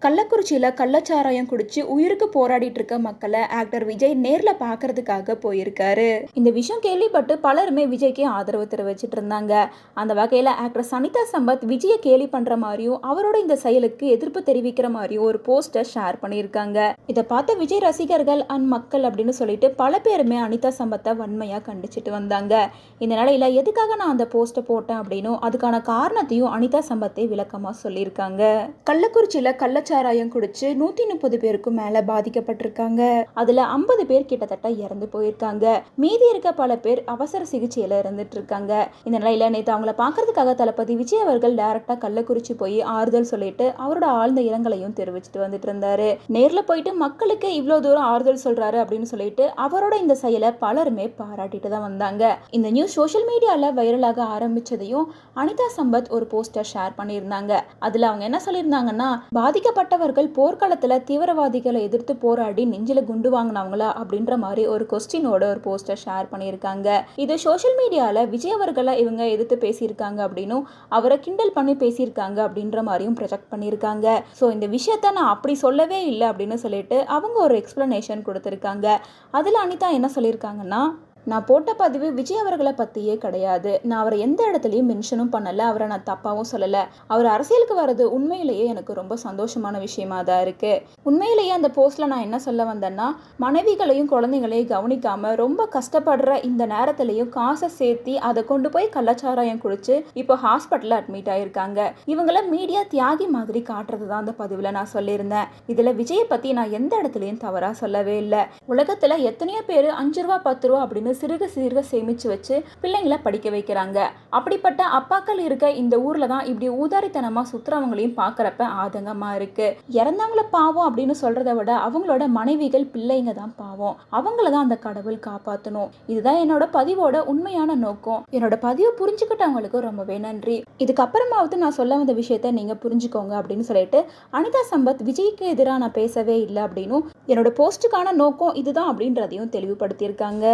கள்ளக்குறிச்சியில் கள்ளச்சாராயம் குடிச்சு உயிருக்கு போராடிட்டு இருக்க மக்களை ஆக்டர் விஜய் நேரில் பார்க்கறதுக்காக போயிருக்காரு. இந்த விஷயம் கேள்விப்பட்டு பலருமே விஜய்க்கு ஆதரவு தெரிவிச்சிட்டு இருந்தாங்க. அந்த வகையில் ஆக்டர் அனிதா சம்பத் விஜயை கேலி பண்ணுற மாதிரியும் அவரோட இந்த செயலுக்கு எதிர்ப்பு தெரிவிக்கிற மாதிரியும் ஒரு போஸ்டர் ஷேர் பண்ணியிருக்காங்க. இதை பார்த்த விஜய் ரசிகர்கள் அண்ட் மக்கள் அப்படின்னு சொல்லிட்டு பல பேருமே அனிதா சம்பத்தை வன்மையாக கண்டிச்சிட்டு வந்தாங்க. இந்த நிலையில் எதுக்காக நான் அந்த போஸ்ட்டை போட்டேன் அப்படின்னும் அதுக்கான காரணத்தையும் அனிதா சம்பத்தை விளக்கமாக சொல்லியிருக்காங்க. கள்ளக்குறிச்சியில் கள்ளச்சாராயம் குடிச்சு 130 பேருக்கும் மேல பாதிக்கப்பட்டிருக்காங்க. அதுல 50 பேர் கிட்டத்தட்ட இறந்து போயிருக்காங்க. மீதி இருக்க பல பேர் அவசர சிகிச்சையில இருந்துட்டு இருக்காங்க. இந்த நிலையில நேற்று அவங்கள பாக்குறதுக்காக தளபதி விஜய் அவர்கள் டைரக்டா கள்ளக்குறிச்சி போய் ஆறுதல் சொல்லிட்டு அவரோட ஆழ்ந்த இரங்கலையும் தெரிவிச்சுட்டு வந்துட்டு இருந்தாரு. நேர்ல போயிட்டு மக்களுக்கு இவ்வளவு தூரம் ஆறுதல் சொல்றாரு அப்படின்னு சொல்லிட்டு அவரோட இந்த செயலை பலருமே பாராட்டிட்டு தான் வந்தாங்க. இந்த நியூஸ் சோஷியல் மீடியால வைரலாக ஆரம்பிச்சதையும் அனிதா சம்பத் ஒரு போஸ்டர் ஷேர் பண்ணியிருந்தாங்க. அதுல அவங்க என்ன சொல்லியிருந்தாங்கன்னா, பாதிக்கப்பட்டவர்கள் போர்க்களத்துல தீவிரவாதிகளை எதிர்த்து போராடி நெஞ்சில குண்டு வாங்கினவங்களா அப்படின்ற மாதிரி ஒரு கொஸ்டினோட ஒரு போஸ்டர் ஷேர் பண்ணியிருக்காங்க. இது சோஷியல் மீடியால விஜய் அவர்களை இவங்க எதிர்த்து பேசியிருக்காங்க அப்படின்னும் அவரை கிண்டல் பண்ணி பேசியிருக்காங்க அப்படின்ற மாதிரியும் ப்ரொஜெக்ட் பண்ணியிருக்காங்க. ஸோ இந்த விஷயத்த நான் அப்படி சொல்லவே இல்லை அப்படின்னு சொல்லிட்டு அவங்க ஒரு எக்ஸ்பிளனேஷன் கொடுத்துருக்காங்க. அதில் அனிதா என்ன சொல்லியிருக்காங்கன்னா, நான் போட்ட பதிவு விஜய் அவர்களை பற்றியே கிடையாது. நான் அவரை எந்த இடத்துலையும் மென்ஷனும் பண்ணலை. அவரை நான் தப்பாகவும் சொல்லலை. அவர் அரசியலுக்கு வர்றது உண்மையிலேயே எனக்கு ரொம்ப சந்தோஷமான விஷயமா தான் இருக்குது. உண்மையிலேயே அந்த போஸ்ட்டில் நான் என்ன சொல்ல வந்தேன்னா, மனைவிகளையும் குழந்தைங்களையும் கவனிக்காமல் ரொம்ப கஷ்டப்படுற இந்த நேரத்துலையும் காசை சேர்த்தி அதை கொண்டு போய் கள்ளச்சாராயம் குடிச்சு இப்போ ஹாஸ்பிட்டலில் அட்மிட் ஆகியிருக்காங்க. இவங்கள மீடியா தியாகி மாதிரி காட்டுறது தான் அந்த பதிவில் நான் சொல்லியிருந்தேன். இதில் விஜயை பற்றி நான் எந்த இடத்துலையும் தவறாக சொல்லவே இல்லை. உலகத்தில் எத்தனையோ பேர் 5 ரூபா 10 ரூபா அப்படின்னு சிறுக சிறுக சேமிச்சு வச்சு பிள்ளைங்களை படிக்க வைக்கிறாங்க. அப்படிப்பட்ட அப்பாக்கள் இருக்க இந்த ஊர்ல தான் இப்படி ஊதாரித்தனமா சுத்துறவங்களையும் பாக்குறப்ப ஆதங்கமா இருக்கு. இறந்தவங்கள பாவம் அப்படின்னு சொல்றதை விட அவங்களோட மனைவிகள் பிள்ளைங்க தான் பாவம். அவங்கள தான் அந்த கடவுள் காப்பாற்றணும். இதுதான் என்னோட பதிவோட உண்மையான நோக்கம். என்னோட பதிவை புரிஞ்சுக்கிட்டவங்களுக்கு ரொம்பவே நன்றி. இதுக்கப்புறமாவது நான் சொல்ல வந்த விஷயத்த நீங்க புரிஞ்சுக்கோங்க அப்படின்னு சொல்லிட்டு அனிதா சம்பத் விஜய்க்கு எதிராக நான் பேசவே இல்லை அப்படின்னும் என்னோட போஸ்டுக்கான நோக்கம் இதுதான் அப்படின்றதையும் தெளிவுபடுத்தியிருக்காங்க.